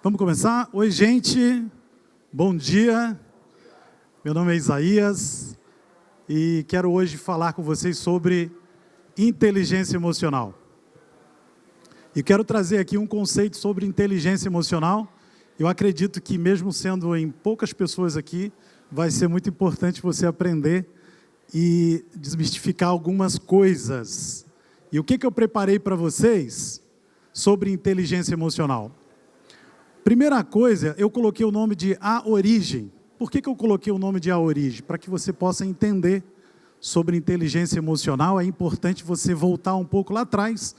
Vamos começar? Oi, gente. Bom dia. Meu nome é Isaías e quero hoje falar com vocês sobre inteligência emocional. E quero trazer aqui um conceito sobre inteligência emocional. Eu acredito que mesmo sendo em poucas pessoas aqui, vai ser muito importante você aprender e desmistificar algumas coisas. E o que eu preparei para vocês sobre inteligência emocional? Primeira coisa, eu coloquei o nome de A Origem. Por que eu coloquei o nome de A Origem? Para que você possa entender sobre inteligência emocional. É importante você voltar um pouco lá atrás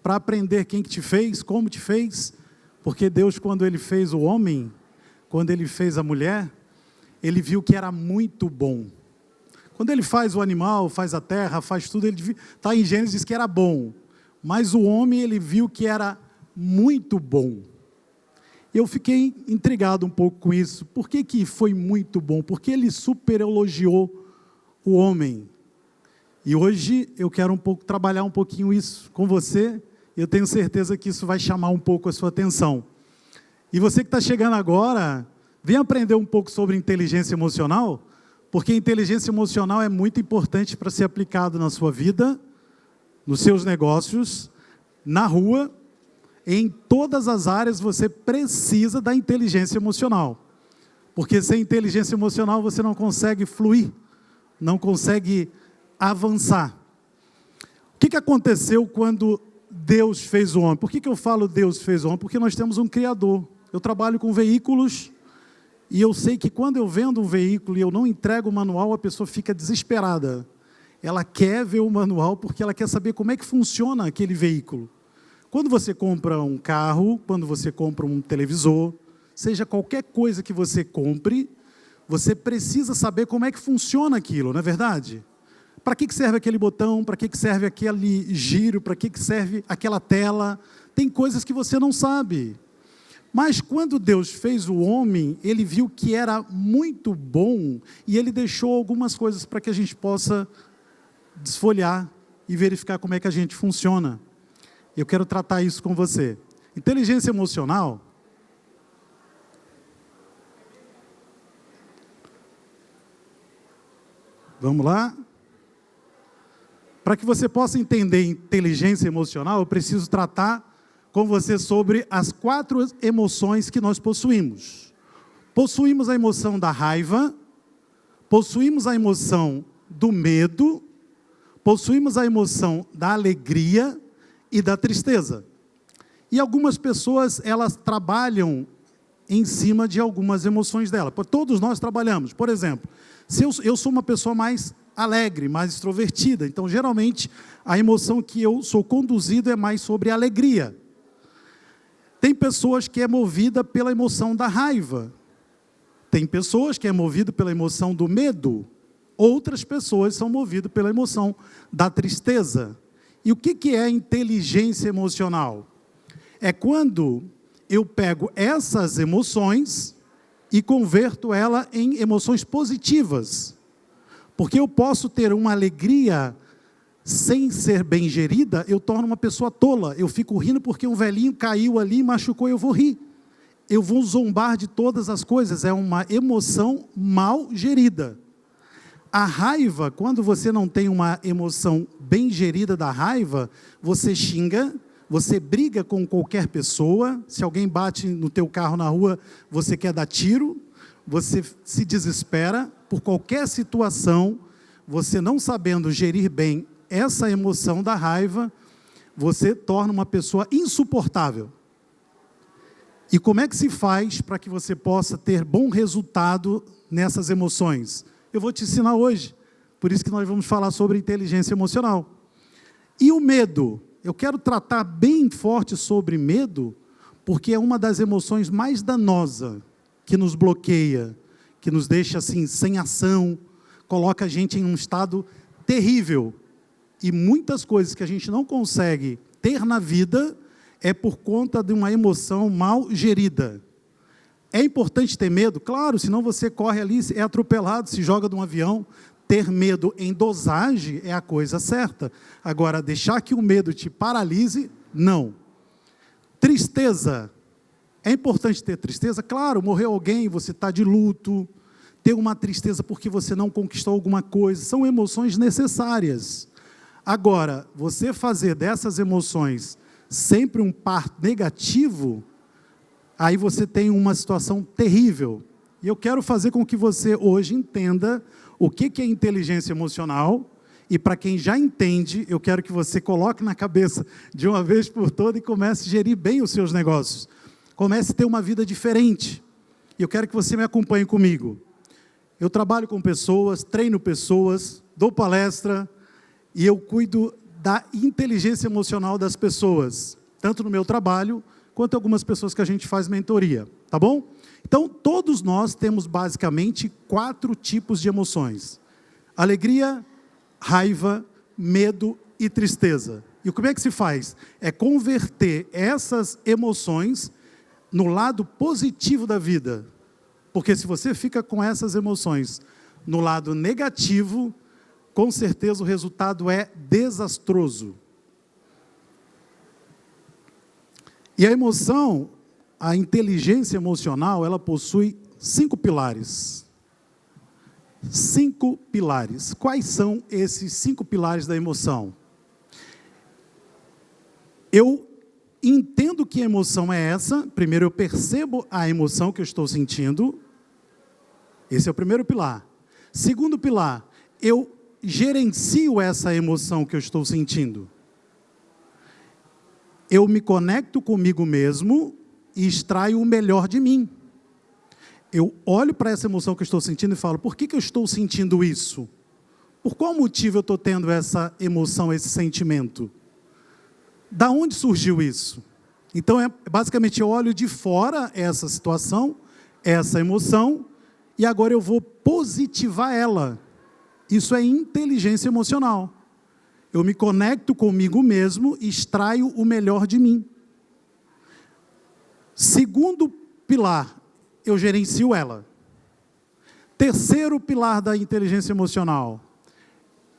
para aprender quem que te fez, como te fez. Porque Deus, quando Ele fez o homem, quando Ele fez a mulher, Ele viu que era muito bom. Quando Ele faz o animal, faz a terra, faz tudo, Ele está em Gênesis, diz que era bom. Mas o homem, Ele viu que era muito bom. Eu fiquei intrigado um pouco com isso. Por que foi muito bom? Porque Ele super elogiou o homem. E hoje eu quero trabalhar um pouquinho isso com você. Eu tenho certeza que isso vai chamar um pouco a sua atenção. E você que está chegando agora, vem aprender um pouco sobre inteligência emocional, porque inteligência emocional é muito importante para ser aplicado na sua vida, nos seus negócios, na rua. Em todas as áreas você precisa da inteligência emocional. Porque sem inteligência emocional você não consegue fluir, não consegue avançar. O que aconteceu quando Deus fez o homem? Por que eu falo Deus fez o homem? Porque nós temos um Criador. Eu trabalho com veículos e eu sei que quando eu vendo um veículo e eu não entrego o manual, a pessoa fica desesperada. Ela quer ver o manual porque ela quer saber como é que funciona aquele veículo. Quando você compra um carro, quando você compra um televisor, seja qualquer coisa que você compre, você precisa saber como é que funciona aquilo, não é verdade? Para que serve aquele botão? Para que serve aquele giro? Para que serve aquela tela? Tem coisas que você não sabe. Mas quando Deus fez o homem, Ele viu que era muito bom e Ele deixou algumas coisas para que a gente possa desfolhar e verificar como é que a gente funciona. Eu quero tratar isso com você. Inteligência emocional vamos lá? Para que você possa entender inteligência emocional, eu preciso tratar com você sobre as 4 emoções que nós possuímos. Possuímos a emoção da raiva, possuímos a emoção do medo, possuímos a emoção da alegria e da tristeza. E algumas pessoas, elas trabalham em cima de algumas emoções dela. Todos nós trabalhamos. Por exemplo, se eu sou uma pessoa mais alegre, mais extrovertida, então geralmente a emoção que eu sou conduzido é mais sobre alegria. Tem pessoas que é movida pela emoção da raiva. Tem pessoas que é movida pela emoção do medo. Outras pessoas são movidas pela emoção da tristeza. E o que é inteligência emocional? É quando eu pego essas emoções e converto ela em emoções positivas. Porque eu posso ter uma alegria sem ser bem gerida, eu torno uma pessoa tola. Eu fico rindo porque um velhinho caiu ali e machucou, eu vou rir. Eu vou zombar de todas as coisas. É uma emoção mal gerida. A raiva, quando você não tem uma emoção bem gerida da raiva, você xinga, você briga com qualquer pessoa. Se alguém bate no teu carro na rua, você quer dar tiro, você se desespera por qualquer situação. Você não sabendo gerir bem essa emoção da raiva, você torna uma pessoa insuportável. E como é que se faz para que você possa ter bom resultado nessas emoções? Eu vou te ensinar hoje, por isso que nós vamos falar sobre inteligência emocional. E o medo? Eu quero tratar bem forte sobre medo, porque é uma das emoções mais danosas, que nos bloqueia, que nos deixa assim, sem ação, coloca a gente em um estado terrível. E muitas coisas que a gente não consegue ter na vida, é por conta de uma emoção mal gerida. É importante ter medo? Claro, senão você corre ali, é atropelado, se joga de um avião. Ter medo em dosagem é a coisa certa. Agora, deixar que o medo te paralise, não. Tristeza É importante ter tristeza? Claro, morreu alguém, você está de luto, ter uma tristeza porque você não conquistou alguma coisa, são emoções necessárias. Agora, você fazer dessas emoções sempre um par negativo, aí você tem uma situação terrível. E eu quero fazer com que você hoje entenda o que é inteligência emocional, e para quem já entende, eu quero que você coloque na cabeça de uma vez por todas e comece a gerir bem os seus negócios. Comece a ter uma vida diferente. E eu quero que você me acompanhe comigo. Eu trabalho com pessoas, treino pessoas, dou palestra e eu cuido da inteligência emocional das pessoas, tanto no meu trabalho, quanto algumas pessoas que a gente faz mentoria, tá bom? Então, todos nós temos basicamente 4 tipos de emoções: alegria, raiva, medo e tristeza. E como é que se faz? É converter essas emoções no lado positivo da vida. Porque se você fica com essas emoções no lado negativo, com certeza o resultado é desastroso. E a emoção, a inteligência emocional, ela possui 5 pilares. 5 pilares. Quais são esses 5 pilares da emoção? Eu entendo que emoção é essa. Primeiro eu percebo a emoção que eu estou sentindo. Esse é o primeiro pilar. Segundo pilar, eu gerencio essa emoção que eu estou sentindo. Eu me conecto comigo mesmo e extraio o melhor de mim. Eu olho para essa emoção que eu estou sentindo e falo, por que eu estou sentindo isso? Por qual motivo eu estou tendo essa emoção, esse sentimento? Da onde surgiu isso? Então, basicamente, eu olho de fora essa situação, essa emoção, e agora eu vou positivar ela. Isso é inteligência emocional. Eu me conecto comigo mesmo e extraio o melhor de mim. Segundo pilar, eu gerencio ela. Terceiro pilar da inteligência emocional,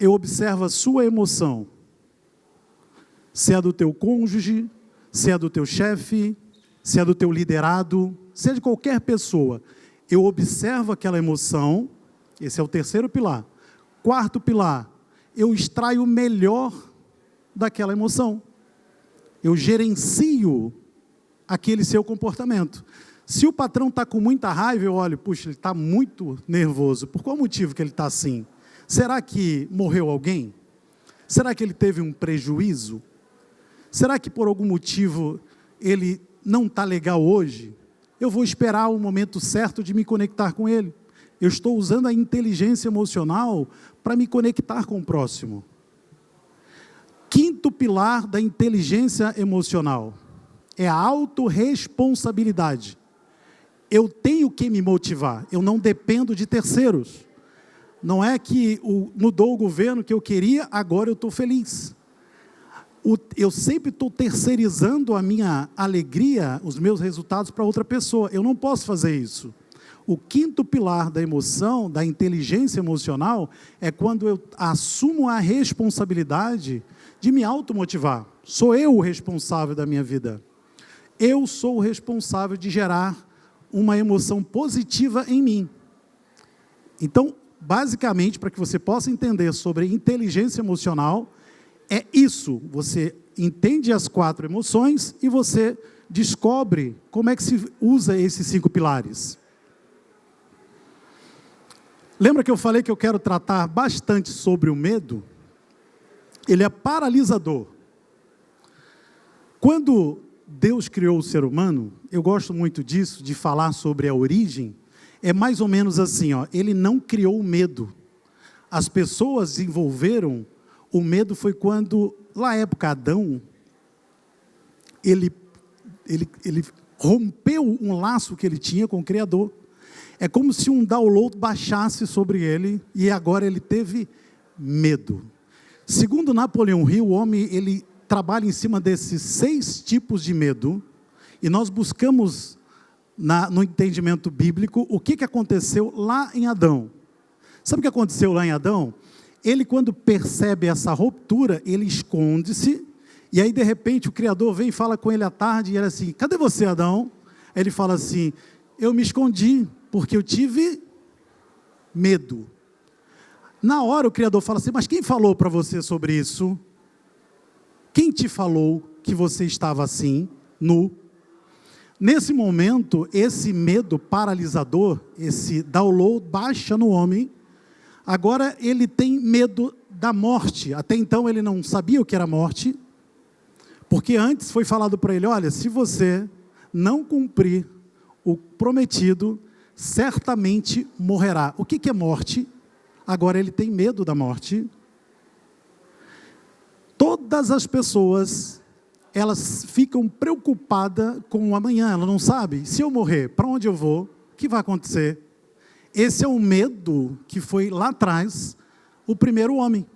eu observo a sua emoção. Se é do teu cônjuge, se é do teu chefe, se é do teu liderado, se é de qualquer pessoa. Eu observo aquela emoção, esse é o terceiro pilar. Quarto pilar, eu extraio o melhor daquela emoção. Eu gerencio aquele seu comportamento. Se o patrão está com muita raiva, eu olho, puxa, ele está muito nervoso. Por qual motivo que ele está assim? Será que morreu alguém? Será que ele teve um prejuízo? Será que por algum motivo ele não está legal hoje? Eu vou esperar o momento certo de me conectar com ele. Eu estou usando a inteligência emocional para me conectar com o próximo. Quinto pilar da inteligência emocional é a autorresponsabilidade. Eu tenho que me motivar, eu não dependo de terceiros. Não é que mudou o governo que eu queria, agora eu estou feliz. Eu sempre estou terceirizando a minha alegria, os meus resultados para outra pessoa. Eu não posso fazer isso. O quinto pilar da emoção, da inteligência emocional, é quando eu assumo a responsabilidade de me automotivar. Sou eu o responsável da minha vida. Eu sou o responsável de gerar uma emoção positiva em mim. Então, basicamente, para que você possa entender sobre inteligência emocional, é isso. Você entende as 4 emoções e você descobre como é que se usa esses 5 pilares. Lembra que eu falei que eu quero tratar bastante sobre o medo? Ele é paralisador. Quando Deus criou o ser humano, eu gosto muito disso, de falar sobre a origem, é mais ou menos assim, ó, ele não criou o medo. As pessoas desenvolveram o medo foi quando, na época, Adão, ele rompeu um laço que ele tinha com o Criador. É como se um download baixasse sobre ele e agora ele teve medo. Segundo Napoleão Hill, o homem ele trabalha em cima desses 6 tipos de medo e nós buscamos no entendimento bíblico o que aconteceu lá em Adão. Sabe o que aconteceu lá em Adão? Ele, quando percebe essa ruptura, ele esconde-se, e aí, de repente, o Criador vem e fala com ele à tarde, e ele assim, cadê você, Adão? Ele fala assim, eu me escondi porque eu tive medo. Na hora o Criador fala assim, mas quem falou para você sobre isso? Quem te falou que você estava assim, nu? Nesse momento, esse medo paralisador, esse download baixa no homem. Agora ele tem medo da morte. Até então ele não sabia o que era morte, porque antes foi falado para ele, olha, se você não cumprir o prometido, certamente morrerá. O que é morte? Agora ele tem medo da morte. Todas as pessoas, elas ficam preocupadas com o amanhã, ela não sabe, se eu morrer, para onde eu vou? O que vai acontecer? Esse é o medo que foi lá atrás, o primeiro homem.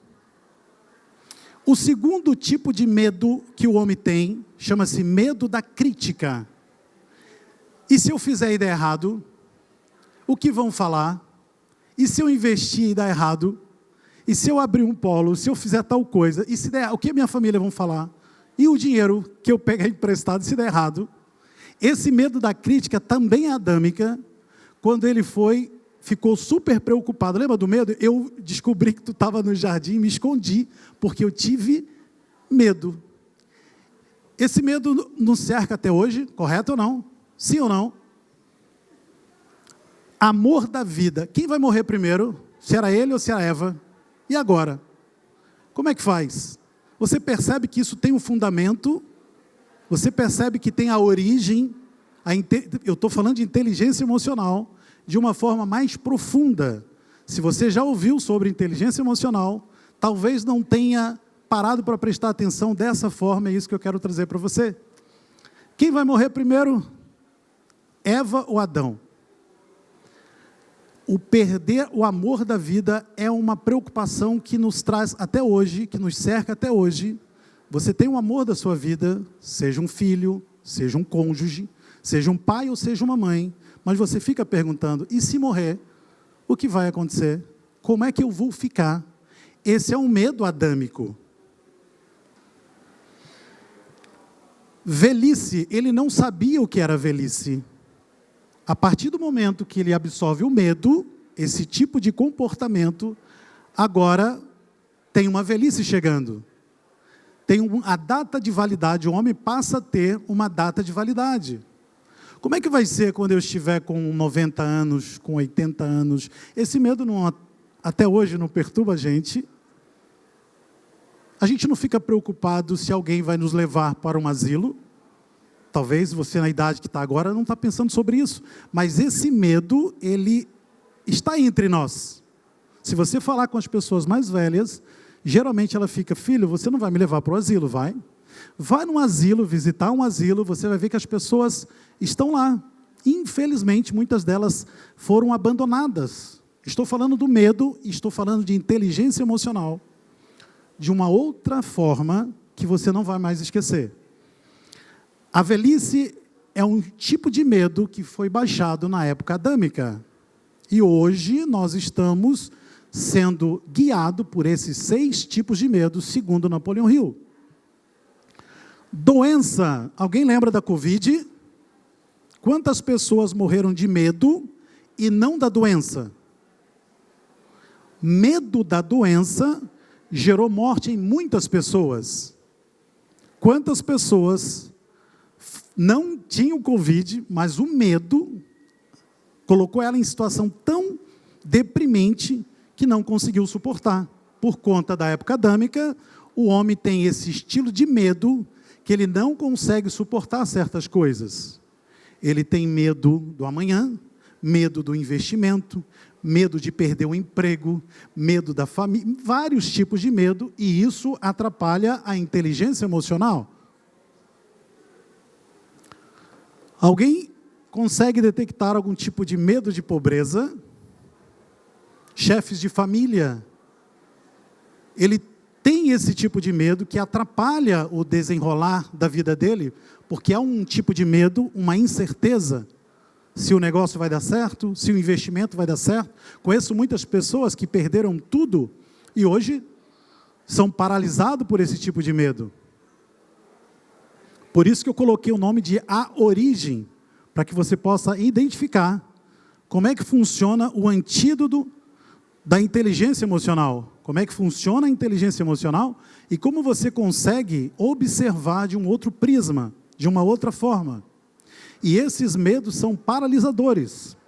O segundo tipo de medo que o homem tem, chama-se medo da crítica. E se eu fizer e der errado, o que vão falar? E se eu investir e dar errado? E se eu abrir um polo, se eu fizer tal coisa, e se der, o que a minha família vão falar? E o dinheiro que eu pegar emprestado, se der errado? Esse medo da crítica também é adâmica. Quando ele ficou super preocupado, lembra do medo? Eu descobri que tu estava no jardim, me escondi, porque eu tive medo. Esse medo nos cerca até hoje, correto ou não? Sim ou não? Amor da vida. Quem vai morrer primeiro? Se era ele ou se era Eva? E agora? Como é que faz? Você percebe que isso tem um fundamento? Você percebe que tem a origem? Eu estou falando de inteligência emocional de uma forma mais profunda. Se você já ouviu sobre inteligência emocional, talvez não tenha parado para prestar atenção dessa forma, é isso que eu quero trazer para você. Quem vai morrer primeiro? Eva ou Adão? O perder o amor da vida é uma preocupação que nos traz até hoje, que nos cerca até hoje. Você tem o amor da sua vida, seja um filho, seja um cônjuge, seja um pai ou seja uma mãe, mas você fica perguntando, e se morrer, o que vai acontecer? Como é que eu vou ficar? Esse é um medo adâmico. Velhice, ele não sabia o que era velhice. A partir do momento que ele absorve o medo, esse tipo de comportamento, agora tem uma velhice chegando. Tem a data de validade, o homem passa a ter uma data de validade. Como é que vai ser quando eu estiver com 90 anos, com 80 anos? Esse medo até hoje não perturba a gente. A gente não fica preocupado se alguém vai nos levar para um asilo. Talvez você, na idade que está agora, não está pensando sobre isso. Mas esse medo, ele está entre nós. Se você falar com as pessoas mais velhas, geralmente ela fica, filho, você não vai me levar para o asilo, vai? Vai num asilo, visitar um asilo, você vai ver que as pessoas estão lá. Infelizmente, muitas delas foram abandonadas. Estou falando do medo, estou falando de inteligência emocional, de uma outra forma que você não vai mais esquecer. A velhice é um tipo de medo que foi baixado na época adâmica. E hoje nós estamos sendo guiados por esses 6 tipos de medo, segundo Napoleão Hill. Doença. Alguém lembra da Covid? Quantas pessoas morreram de medo e não da doença? Medo da doença gerou morte em muitas pessoas. Quantas pessoas não tinham Covid, mas o medo colocou ela em situação tão deprimente que não conseguiu suportar. Por conta da época adâmica, o homem tem esse estilo de medo que ele não consegue suportar certas coisas. Ele tem medo do amanhã, medo do investimento, medo de perder o emprego, medo da família, vários tipos de medo, e isso atrapalha a inteligência emocional. Alguém consegue detectar algum tipo de medo de pobreza? Chefes de família, ele tem esse tipo de medo que atrapalha o desenrolar da vida dele, porque é um tipo de medo, uma incerteza, se o negócio vai dar certo, se o investimento vai dar certo. Conheço muitas pessoas que perderam tudo e hoje são paralisados por esse tipo de medo. Por isso que eu coloquei o nome de A Origem, para que você possa identificar como é que funciona o antídoto da inteligência emocional. Como é que funciona a inteligência emocional e como você consegue observar de um outro prisma, de uma outra forma. E esses medos são paralisadores.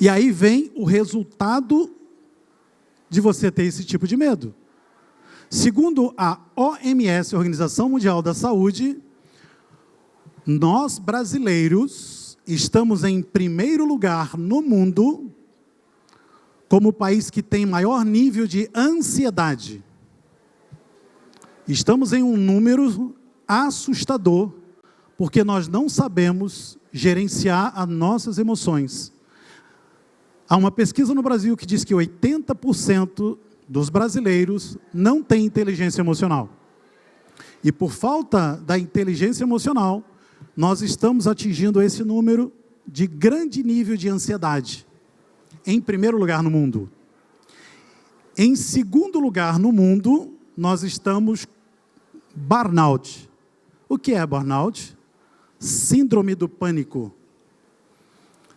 E aí vem o resultado de você ter esse tipo de medo. Segundo a OMS, Organização Mundial da Saúde, nós brasileiros estamos em primeiro lugar no mundo como o país que tem maior nível de ansiedade. Estamos em um número assustador, porque nós não sabemos gerenciar as nossas emoções. Há uma pesquisa no Brasil que diz que 80% dos brasileiros não têm inteligência emocional. E por falta da inteligência emocional, nós estamos atingindo esse número de grande nível de ansiedade. Em primeiro lugar no mundo. Em segundo lugar no mundo, nós estamos burnout. O que é burnout? Síndrome do pânico.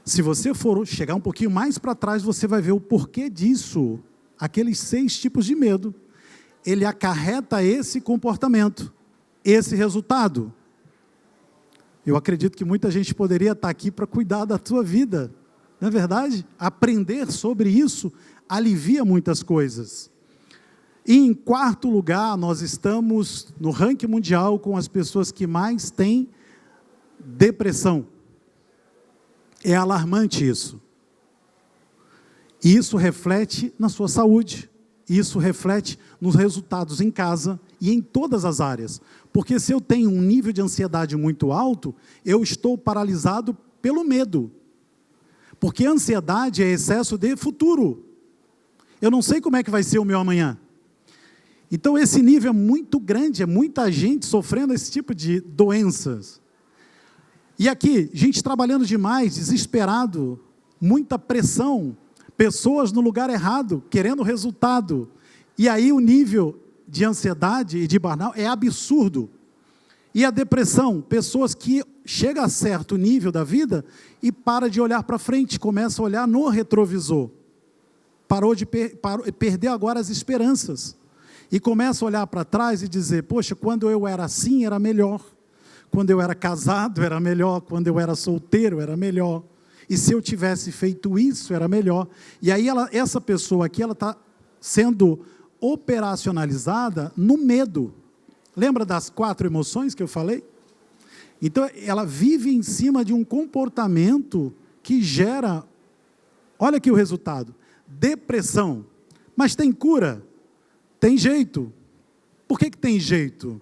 Se você for chegar um pouquinho mais para trás, você vai ver o porquê disso. Aqueles 6 tipos de medo, ele acarreta esse comportamento, esse resultado. Eu acredito que muita gente poderia estar aqui para cuidar da tua vida. Não é verdade? Aprender sobre isso alivia muitas coisas. E em quarto lugar, nós estamos no ranking mundial com as pessoas que mais têm depressão. É alarmante isso. E isso reflete na sua saúde. Isso reflete nos resultados em casa e em todas as áreas. Porque se eu tenho um nível de ansiedade muito alto, eu estou paralisado pelo medo. Porque a ansiedade é excesso de futuro. Eu não sei como é que vai ser o meu amanhã. Então esse nível é muito grande, é muita gente sofrendo esse tipo de doenças. E aqui, gente trabalhando demais, desesperado, muita pressão, pessoas no lugar errado, querendo resultado. E aí o nível de ansiedade e de burnout é absurdo. E a depressão, pessoas que chegam a certo nível da vida e para de olhar para frente, começa a olhar no retrovisor. Perdeu agora as esperanças. E começa a olhar para trás e dizer, poxa, quando eu era assim era melhor. Quando eu era casado era melhor. Quando eu era solteiro era melhor. E se eu tivesse feito isso era melhor. E aí essa pessoa aqui, ela está sendo operacionalizada no medo. Lembra das 4 emoções que eu falei? Então, ela vive em cima de um comportamento que gera, olha aqui o resultado, depressão. Mas tem cura? Tem jeito. Por que tem jeito?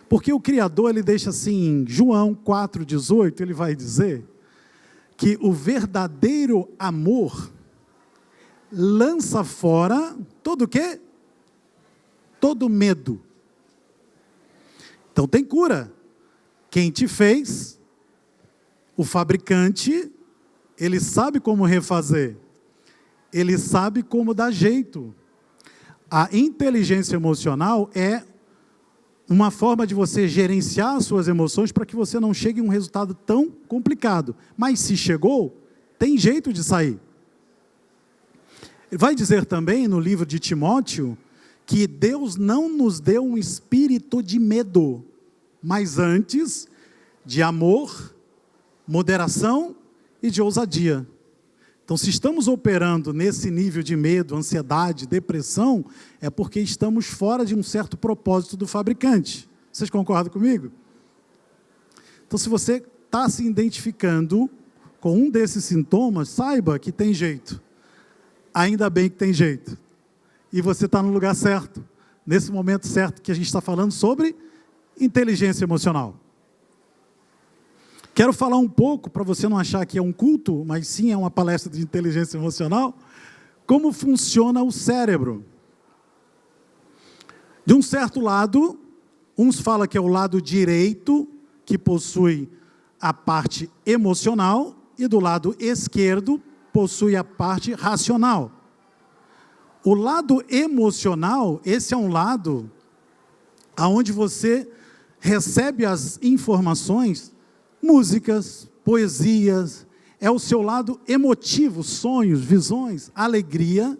Porque o Criador, ele deixa assim, em João 4,18, ele vai dizer que o verdadeiro amor lança fora todo o quê? Todo medo. Então tem cura. Quem te fez, o fabricante, ele sabe como refazer. Ele sabe como dar jeito. A inteligência emocional é uma forma de você gerenciar as suas emoções para que você não chegue a um resultado tão complicado. Mas se chegou, tem jeito de sair. Vai dizer também no livro de Timóteo que Deus não nos deu um espírito de medo, mas antes de amor, moderação e de ousadia. Então, se estamos operando nesse nível de medo, ansiedade, depressão, é porque estamos fora de um certo propósito do fabricante. Vocês concordam comigo? Então, se você está se identificando com um desses sintomas, saiba que tem jeito. Ainda bem que tem jeito. E você está no lugar certo, nesse momento certo que a gente está falando sobre inteligência emocional. Quero falar um pouco, para você não achar que é um culto, mas sim é uma palestra de inteligência emocional, como funciona o cérebro. De um certo lado, uns falam que é o lado direito, que possui a parte emocional, e do lado esquerdo, possui a parte racional. O lado emocional, esse é um lado onde você recebe as informações músicas, poesias, é o seu lado emotivo, sonhos, visões, alegria,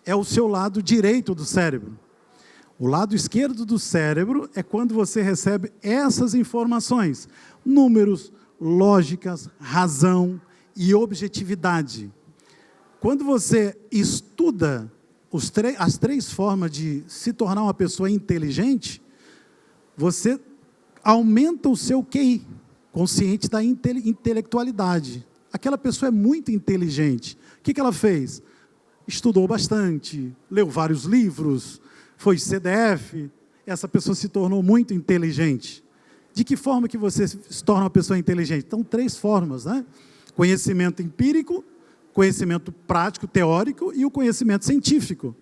é o seu lado direito do cérebro. O lado esquerdo do cérebro é quando você recebe essas informações, números, lógicas, razão e objetividade. Quando você estuda as três formas de se tornar uma pessoa inteligente, você aumenta o seu QI, consciente da intelectualidade. Aquela pessoa é muito inteligente. O que ela fez? Estudou bastante, leu vários livros, foi CDF, essa pessoa se tornou muito inteligente. De que forma que você se torna uma pessoa inteligente? Então, três formas, né? Conhecimento empírico, conhecimento prático, teórico e o conhecimento científico.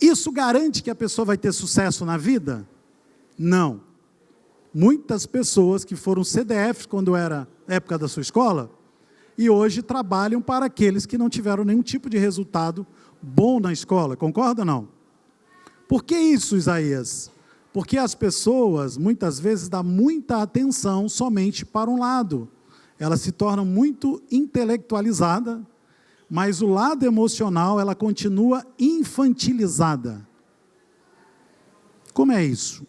Isso garante que a pessoa vai ter sucesso na vida? Não. Muitas pessoas que foram CDFs quando era época da sua escola e hoje trabalham para aqueles que não tiveram nenhum tipo de resultado bom na escola. Concorda ou não? Por que isso, Isaías? Porque as pessoas, muitas vezes, dão muita atenção somente para um lado. Elas se tornam muito intelectualizadas, mas o lado emocional, ela continua infantilizada. Como é isso?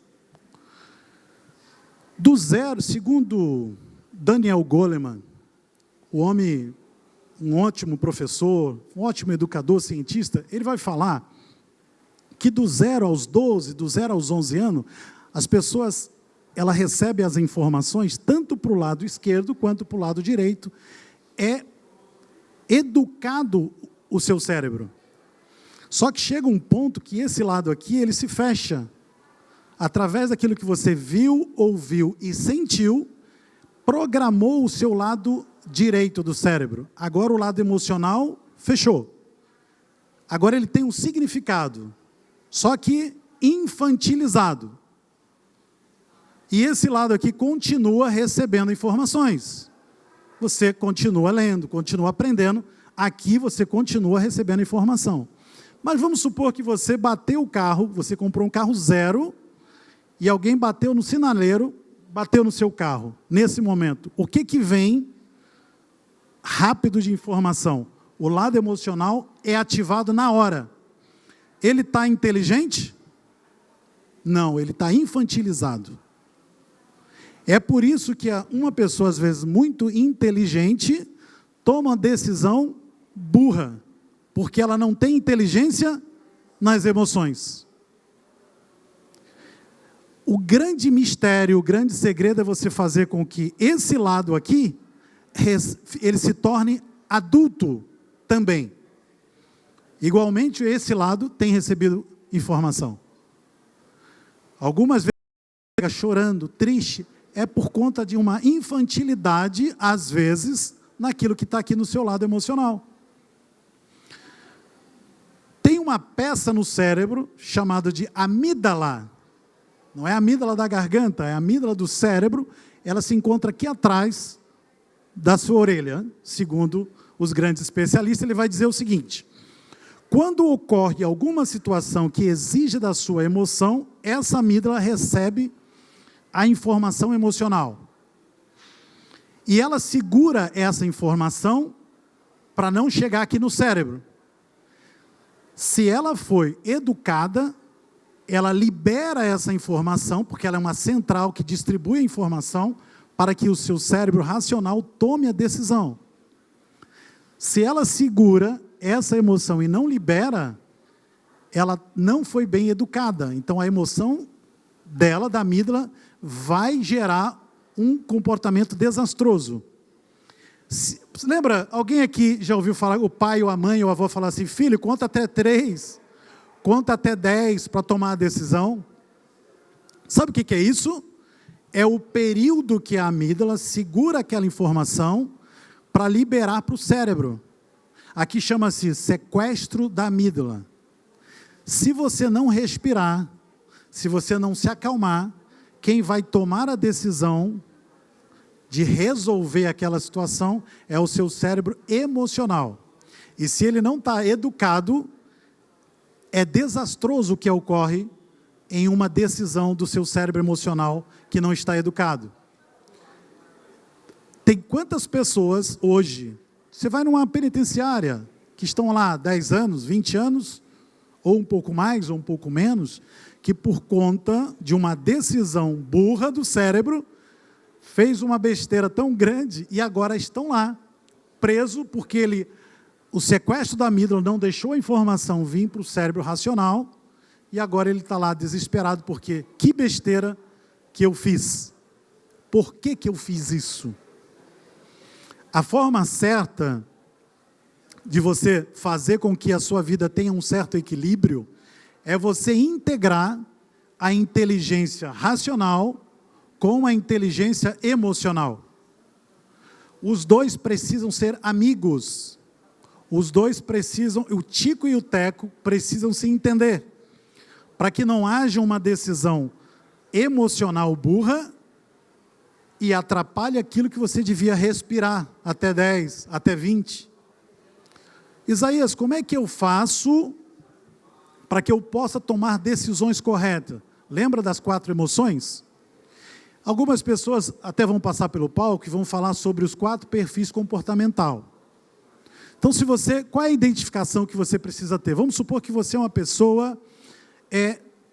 Do zero, segundo Daniel Goleman, o homem, um ótimo professor, um ótimo educador, cientista, ele vai falar que do 0 aos 12, do 0 aos 11 anos, as pessoas, ela recebe as informações tanto para o lado esquerdo quanto para o lado direito. É educado o seu cérebro. Só que chega um ponto que esse lado aqui, ele se fecha. Através daquilo que você viu, ouviu e sentiu, programou o seu lado direito do cérebro. Agora o lado emocional fechou. Agora ele tem um significado, só que infantilizado. E esse lado aqui continua recebendo informações. Você continua lendo, continua aprendendo, aqui você continua recebendo informação. Mas vamos supor que você bateu o carro, você comprou um carro zero, e alguém bateu no sinaleiro, bateu no seu carro. Nesse momento, o que vem rápido de informação? O lado emocional é ativado na hora. Ele está inteligente? Não, ele está infantilizado. É por isso que uma pessoa, às vezes, muito inteligente, toma uma decisão burra, porque ela não tem inteligência nas emoções. O grande mistério, o grande segredo é você fazer com que esse lado aqui, ele se torne adulto também. Igualmente, esse lado tem recebido informação. Algumas vezes, fica chorando, triste, é por conta de uma infantilidade, às vezes, naquilo que está aqui no seu lado emocional. Tem uma peça no cérebro chamada de amígdala. Não é a amígdala da garganta, é a amígdala do cérebro. Ela se encontra aqui atrás da sua orelha. Segundo os grandes especialistas, ele vai dizer o seguinte: quando ocorre alguma situação que exige da sua emoção, essa amígdala recebe a informação emocional. E ela segura essa informação para não chegar aqui no cérebro. Se ela foi educada, ela libera essa informação, porque ela é uma central que distribui a informação para que o seu cérebro racional tome a decisão. Se ela segura essa emoção e não libera, ela não foi bem educada. Então, a emoção dela, da amígdala, vai gerar um comportamento desastroso. Lembra, alguém aqui já ouviu falar, o pai ou a mãe ou a avó falar assim: filho, conta até 3, conta até 10 para tomar a decisão? Sabe o que é isso? É o período que a amígdala segura aquela informação para liberar para o cérebro. Aqui chama-se sequestro da amígdala. Se você não respirar, se você não se acalmar, quem vai tomar a decisão de resolver aquela situação é o seu cérebro emocional. E se ele não está educado, é desastroso o que ocorre em uma decisão do seu cérebro emocional que não está educado. Tem quantas pessoas hoje, você vai numa penitenciária, que estão lá 10 anos, 20 anos, ou um pouco mais, ou um pouco menos, que por conta de uma decisão burra do cérebro, fez uma besteira tão grande e agora estão lá, preso porque o sequestro da amígdala não deixou a informação vir para o cérebro racional, e agora ele está lá desesperado porque, que besteira que eu fiz? Por que eu fiz isso? A forma certa de você fazer com que a sua vida tenha um certo equilíbrio é você integrar a inteligência racional com a inteligência emocional. Os dois precisam ser amigos. Os dois precisam, o Tico e o Teco precisam se entender, para que não haja uma decisão emocional burra e atrapalhe aquilo que você devia respirar até 10, até 20. Isaías, como é que eu faço para que eu possa tomar decisões corretas? Lembra das 4 emoções? Algumas pessoas até vão passar pelo palco e vão falar sobre os 4 perfis comportamental. Então, qual é a identificação que você precisa ter? Vamos supor que você é uma pessoa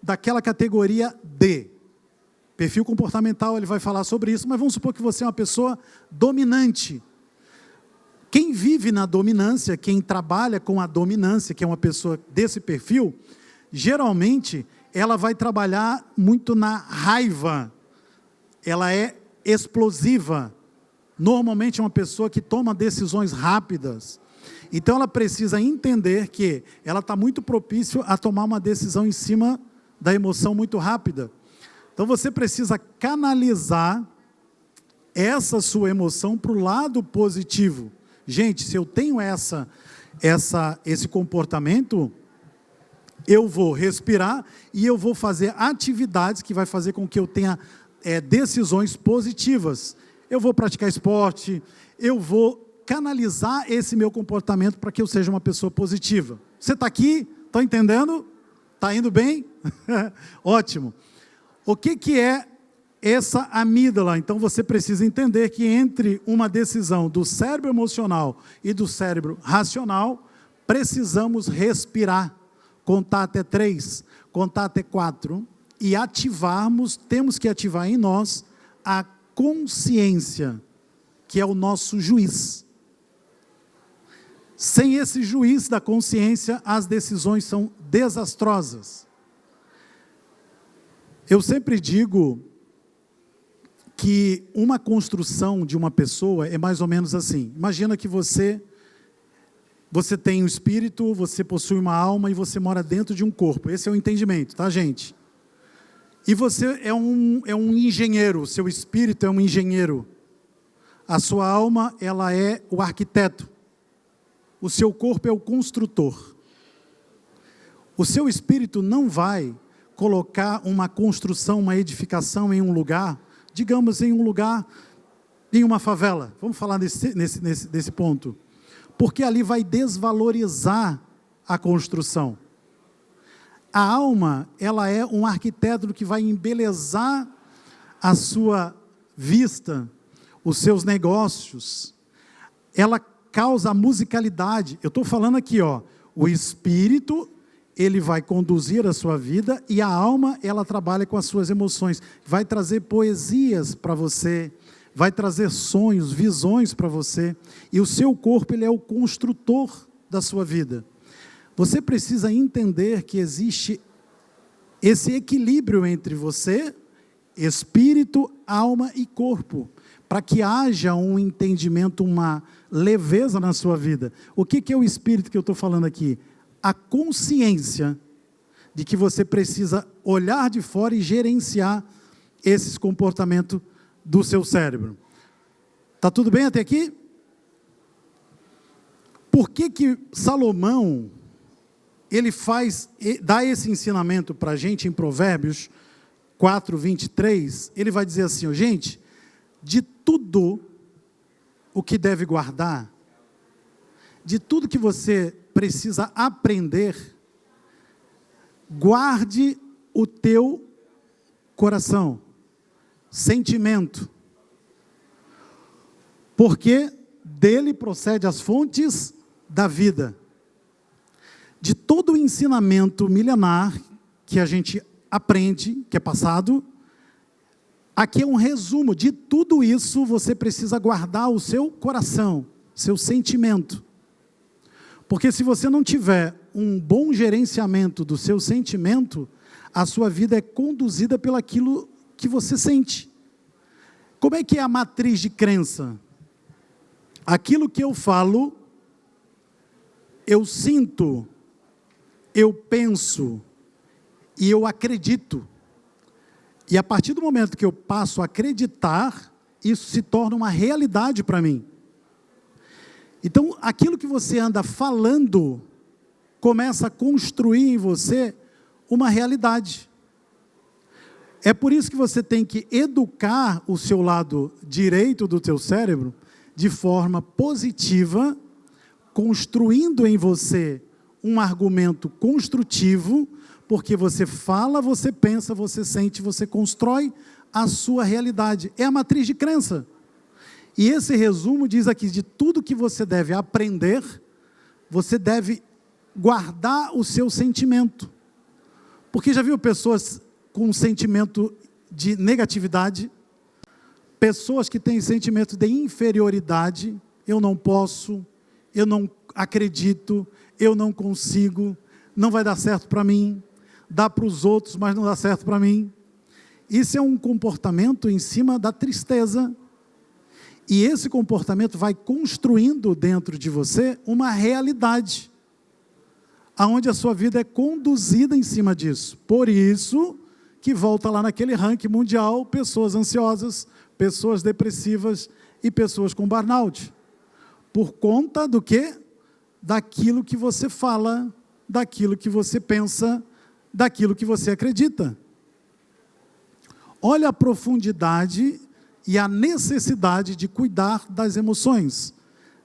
daquela categoria D. Perfil comportamental, ele vai falar sobre isso, mas vamos supor que você é uma pessoa dominante. Quem vive na dominância, quem trabalha com a dominância, que é uma pessoa desse perfil, geralmente ela vai trabalhar muito na raiva. Ela é explosiva. Normalmente é uma pessoa que toma decisões rápidas. Então ela precisa entender que ela está muito propício a tomar uma decisão em cima da emoção muito rápida. Então você precisa canalizar essa sua emoção para o lado positivo. Gente, se eu tenho esse comportamento, eu vou respirar e eu vou fazer atividades que vai fazer com que eu tenha decisões positivas. Eu vou praticar esporte, eu vou canalizar esse meu comportamento para que eu seja uma pessoa positiva. Você está aqui? Está entendendo? Está indo bem? Ótimo. O que é essa amígdala? Então você precisa entender que entre uma decisão do cérebro emocional e do cérebro racional, precisamos respirar, contar até 3, contar até 4 e temos que ativar em nós a consciência, que é o nosso juiz. Sem esse juiz da consciência, as decisões são desastrosas. Eu sempre digo que uma construção de uma pessoa é mais ou menos assim. Imagina que você tem um espírito, você possui uma alma e você mora dentro de um corpo. Esse é o entendimento, tá, gente? E você é um engenheiro, o seu espírito é um engenheiro. A sua alma, ela é o arquiteto. O seu corpo é o construtor. O seu espírito não vai colocar uma construção, uma edificação em um lugar, digamos em uma favela. Vamos falar nesse ponto. Porque ali vai desvalorizar a construção. A alma, ela é um arquiteto que vai embelezar a sua vista, os seus negócios. Ela causa a musicalidade. Eu estou falando aqui, o espírito, ele vai conduzir a sua vida e a alma, ela trabalha com as suas emoções. Vai trazer poesias para você, vai trazer sonhos, visões para você. E o seu corpo, ele é o construtor da sua vida. Você precisa entender que existe esse equilíbrio entre você, espírito, alma e corpo, para que haja um entendimento, uma leveza na sua vida. O que é o espírito que eu estou falando aqui? A consciência de que você precisa olhar de fora e gerenciar esses comportamentos do seu cérebro. Está tudo bem até aqui? Por que Salomão dá esse ensinamento para a gente em Provérbios 4, 23? Ele vai dizer assim, gente, de tudo o que deve guardar, de tudo que você precisa aprender, guarde o teu coração, sentimento. Porque dele procede as fontes da vida. De todo o ensinamento milenar que a gente aprende, que é passado, aqui é um resumo de tudo isso. Você precisa guardar o seu coração, seu sentimento. Porque se você não tiver um bom gerenciamento do seu sentimento, a sua vida é conduzida pelaquilo que você sente. Como é que é a matriz de crença? Aquilo que eu falo, eu sinto, eu penso e eu acredito. E a partir do momento que eu passo a acreditar, isso se torna uma realidade para mim. Então, aquilo que você anda falando, começa a construir em você uma realidade. É por isso que você tem que educar o seu lado direito do teu cérebro de forma positiva, construindo em você um argumento construtivo, porque você fala, você pensa, você sente, você constrói a sua realidade. É a matriz de crença. E esse resumo diz aqui, de tudo que você deve aprender, você deve guardar o seu sentimento. Porque já viu pessoas com sentimento de negatividade? Pessoas que têm sentimento de inferioridade, eu não posso, eu não acredito, eu não consigo, não vai dar certo para mim, dá para os outros, mas não dá certo para mim. Isso é um comportamento em cima da tristeza. E esse comportamento vai construindo dentro de você uma realidade, aonde a sua vida é conduzida em cima disso. Por isso que volta lá naquele ranking mundial, pessoas ansiosas, pessoas depressivas e pessoas com burnout. Por conta do quê? Daquilo que você fala, daquilo que você pensa, daquilo que você acredita. Olha a profundidade e a necessidade de cuidar das emoções,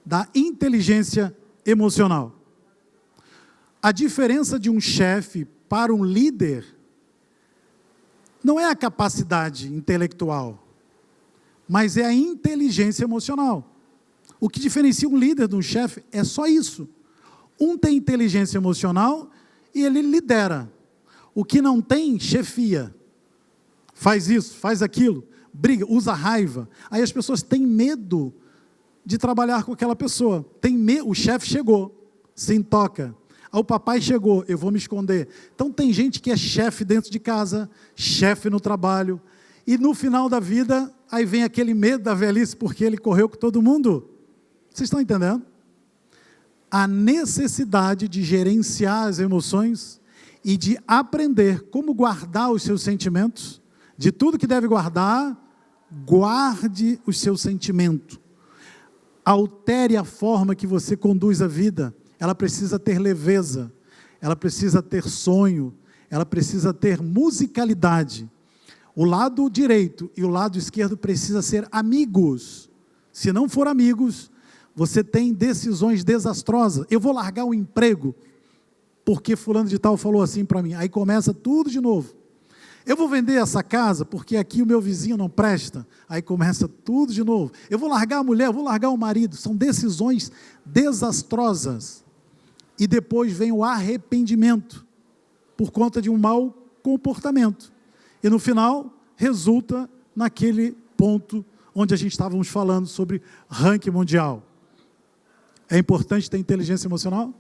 da inteligência emocional. A diferença de um chefe para um líder não é a capacidade intelectual, mas é a inteligência emocional. O que diferencia um líder de um chefe é só isso. Um tem inteligência emocional e ele lidera. O que não tem, chefia. Faz isso, faz aquilo, briga, usa raiva. Aí as pessoas têm medo de trabalhar com aquela pessoa. O chefe chegou, se intoca. O papai chegou, eu vou me esconder. Então tem gente que é chefe dentro de casa, chefe no trabalho, e no final da vida, aí vem aquele medo da velhice, porque ele correu com todo mundo. Vocês estão entendendo? A necessidade de gerenciar as emoções e de aprender como guardar os seus sentimentos. De tudo que deve guardar, guarde o seu sentimento. Altere a forma que você conduz a vida. Ela precisa ter leveza, ela precisa ter sonho, ela precisa ter musicalidade. O lado direito e o lado esquerdo precisam ser amigos. Se não for amigos, você tem decisões desastrosas. Eu vou largar o emprego, porque fulano de tal falou assim para mim. Aí começa tudo de novo. Eu vou vender essa casa, porque aqui o meu vizinho não presta. Aí começa tudo de novo. Eu vou largar a mulher, eu vou largar o marido. São decisões desastrosas. E depois vem o arrependimento, por conta de um mau comportamento. E no final, resulta naquele ponto onde a gente estávamos falando sobre ranking mundial. É importante ter inteligência emocional?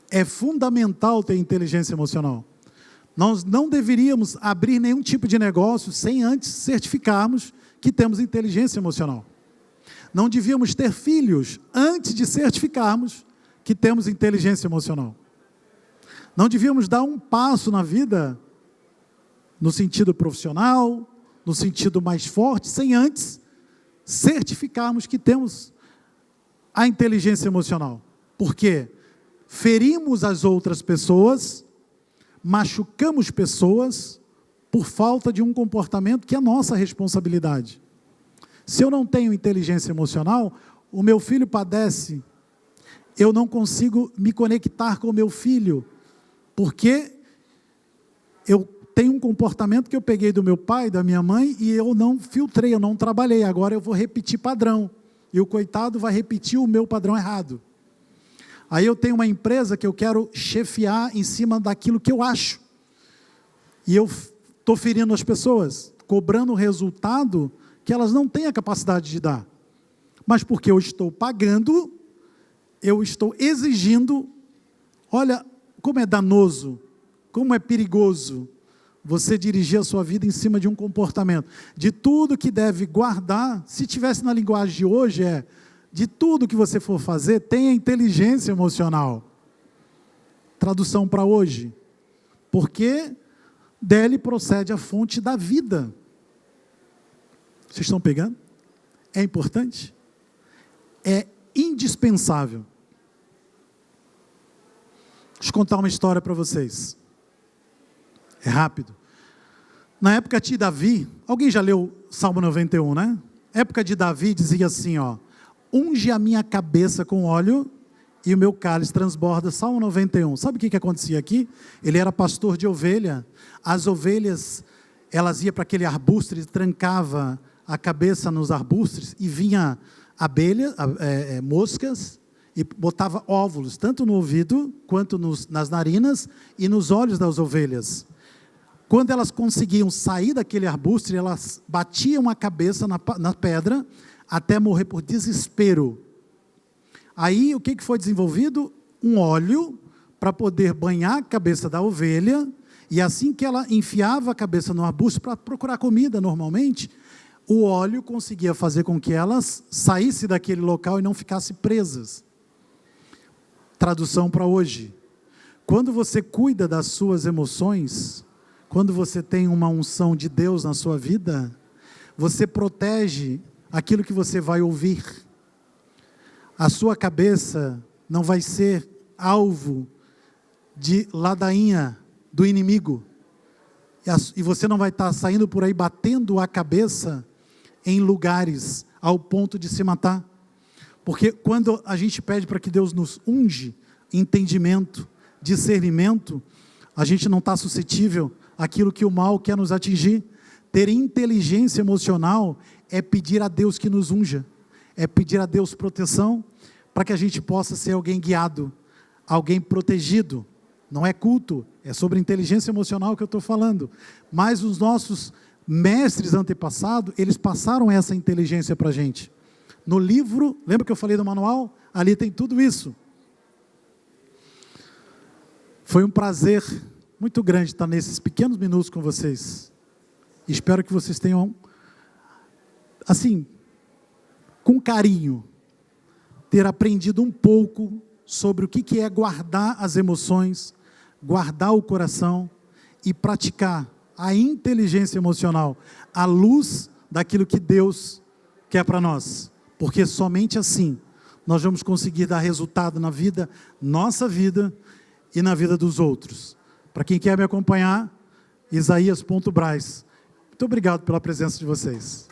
É fundamental ter inteligência emocional. Nós não deveríamos abrir nenhum tipo de negócio sem antes certificarmos que temos inteligência emocional. Não devíamos ter filhos antes de certificarmos que temos inteligência emocional. Não devíamos dar um passo na vida, no sentido profissional, no sentido mais forte, sem antes certificarmos que temos a inteligência emocional. Por quê? Ferimos as outras pessoas, machucamos pessoas por falta de um comportamento que é nossa responsabilidade. Se eu não tenho inteligência emocional, o meu filho padece, eu não consigo me conectar com o meu filho, porque eu tenho um comportamento que eu peguei do meu pai, da minha mãe, e eu não filtrei, eu não trabalhei, agora eu vou repetir padrão. e o coitado vai repetir o meu padrão errado. Aí eu tenho uma empresa que eu quero chefiar em cima daquilo que eu acho. E eu estou ferindo as pessoas, cobrando o resultado que elas não têm a capacidade de dar. Mas porque eu estou pagando, eu estou exigindo. Olha como é danoso, como é perigoso você dirigir a sua vida em cima de um comportamento. De tudo que deve guardar, se tivesse na linguagem de hoje, de tudo que você for fazer, tenha inteligência emocional. Tradução para hoje. Porque dele procede a fonte da vida. Vocês estão pegando? É importante? É indispensável. Deixa eu contar uma história para vocês. É rápido. Na época de Davi, alguém já leu Salmo 91, né? Época de Davi dizia assim, unge a minha cabeça com óleo e o meu cálice transborda. Salmo 91. Sabe o que acontecia aqui? Ele era pastor de ovelha. As ovelhas, elas iam para aquele arbusto, ele trancava a cabeça nos arbustos e vinha abelhas, moscas, e botava óvulos, tanto no ouvido, quanto nas narinas e nos olhos das ovelhas. Quando elas conseguiam sair daquele arbusto, elas batiam a cabeça na pedra, até morrer por desespero. Aí, o que foi desenvolvido? Um óleo, para poder banhar a cabeça da ovelha, e assim que ela enfiava a cabeça no arbusto, para procurar comida normalmente, o óleo conseguia fazer com que elas saíssem daquele local e não ficassem presas. Tradução para hoje. Quando você cuida das suas emoções, quando você tem uma unção de Deus na sua vida, você protege aquilo que você vai ouvir. A sua cabeça não vai ser alvo de ladainha do inimigo. E você não vai estar saindo por aí batendo a cabeça em lugares ao ponto de se matar. Porque quando a gente pede para que Deus nos unge, entendimento, discernimento, a gente não está suscetível àquilo que o mal quer nos atingir. Ter inteligência emocional é pedir a Deus que nos unja, é pedir a Deus proteção, para que a gente possa ser alguém guiado, alguém protegido. Não é culto, é sobre inteligência emocional que eu estou falando. Mas os nossos mestres antepassados, eles passaram essa inteligência para a gente. No livro, lembra que eu falei do manual? Ali tem tudo isso. Foi um prazer muito grande estar nesses pequenos minutos com vocês. Espero que vocês tenham, assim, com carinho, ter aprendido um pouco sobre o que é guardar as emoções, guardar o coração e praticar a inteligência emocional à luz daquilo que Deus quer para nós. Porque somente assim nós vamos conseguir dar resultado na vida, nossa vida e na vida dos outros. Para quem quer me acompanhar, Isaías.Braz. Muito obrigado pela presença de vocês.